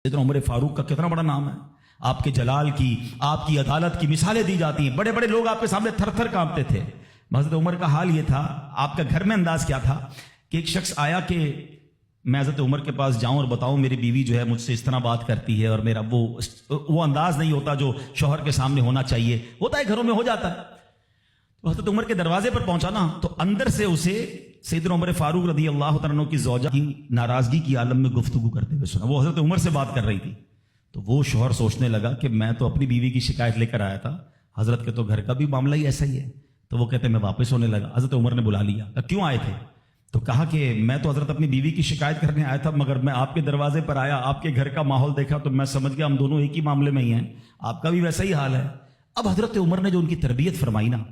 سیدنا عمر فاروق کا کتنا بڑا نام ہے، آپ کے جلال کی، آپ کی عدالت کی مثالیں دی جاتی ہیں، بڑے بڑے لوگ آپ کے سامنے تھر تھر کانپتے تھے۔ حضرت عمر کا حال یہ تھا، آپ کا گھر میں انداز کیا تھا کہ ایک شخص آیا کہ میں حضرت عمر کے پاس جاؤں اور بتاؤں میری بیوی جو ہے مجھ سے اس طرح بات کرتی ہے، اور میرا وہ انداز نہیں ہوتا جو شوہر کے سامنے ہونا چاہیے، ہوتا ہے گھروں میں ہو جاتا ہے۔ تو حضرت عمر کے دروازے پر پہنچا نا، تو اندر سے اسے سیدنا عمر فاروق رضی اللہ تعالیٰ عنہ کی زوجہ کی ناراضگی کی عالم میں گفتگو کرتے ہوئے سنا۔ وہ حضرت عمر سے بات کر رہی تھی، تو وہ شوہر سوچنے لگا کہ میں تو اپنی بیوی کی شکایت لے کر آیا تھا، حضرت کے تو گھر کا بھی معاملہ ہی ایسا ہی ہے۔ تو وہ کہتے میں واپس ہونے لگا، حضرت عمر نے بلا لیا، کہا کیوں آئے تھے؟ تو کہا کہ میں تو حضرت اپنی بیوی کی شکایت کرنے آیا تھا، مگر میں آپ کے دروازے پر آیا، آپ کے گھر کا ماحول دیکھا تو میں سمجھ گیا ہم دونوں ایک ہی معاملے میں ہی ہیں، آپ کا بھی ویسا ہی حال ہے۔ اب حضرت عمر نے جو ان کی تربیت فرمائی نا،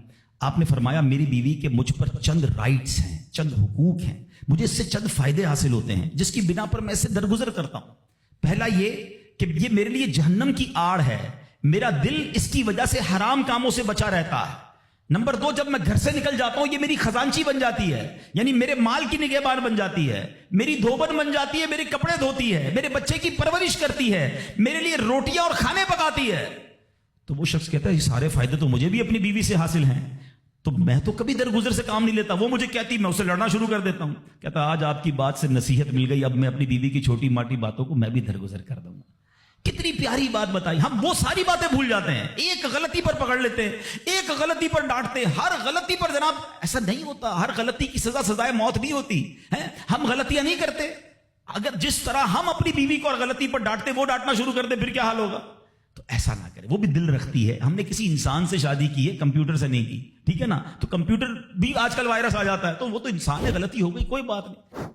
آپ نے فرمایا میری بیوی کے مجھ پر چند رائٹس ہیں، چند حقوق ہیں، مجھے اس سے چند فائدے حاصل ہوتے ہیں جس کی بنا پر میں اس سے درگزر کرتا ہوں۔ پہلا یہ کہ یہ میرے لیے جہنم کی آڑ ہے، میرا دل اس کی وجہ سے حرام کاموں سے بچا رہتا ہے۔ نمبر دو، جب میں گھر سے نکل جاتا ہوں یہ میری خزانچی بن جاتی ہے، یعنی میرے مال کی نگہبان بن جاتی ہے، میری دھوبن بن جاتی ہے، میرے کپڑے دھوتی ہے، میرے بچے کی پرورش کرتی ہے، میرے لیے روٹیاں اور کھانے پکاتی ہے۔ تو وہ شخص کہتا ہے یہ سارے فائدے تو مجھے بھی اپنی بیوی سے حاصل ہیں، تو میں تو کبھی درگزر سے کام نہیں لیتا، وہ مجھے کہتی میں اسے لڑنا شروع کر دیتا ہوں۔ کہتا آج آپ کی بات سے نصیحت مل گئی، اب میں اپنی بیوی کی چھوٹی ماٹی باتوں کو میں بھی درگزر کر دوں گا۔ کتنی پیاری بات بتائی، ہم وہ ساری باتیں بھول جاتے ہیں، ایک غلطی پر پکڑ لیتے ہیں، ایک غلطی پر ڈانٹتے ہیں، ہر غلطی پر جناب ایسا نہیں ہوتا، ہر غلطی کی سزا سزائے موت نہیں ہوتی ہے، ہم غلطیاں نہیں کرتے۔ اگر جس طرح ہم اپنی بیوی کو اور غلطی پر ڈانٹتے وہ ڈانٹنا شروع کر دے پھر کیا حال ہوگا؟ تو ایسا نہ کرے، وہ بھی دل رکھتی ہے، ہم نے کسی انسان سے شادی کی ہے، کمپیوٹر سے نہیں کی، ٹھیک ہے نا؟ تو کمپیوٹر بھی آج کل وائرس آ جاتا ہے، تو وہ تو انسان ہے، غلطی ہو گئی، کوئی بات نہیں۔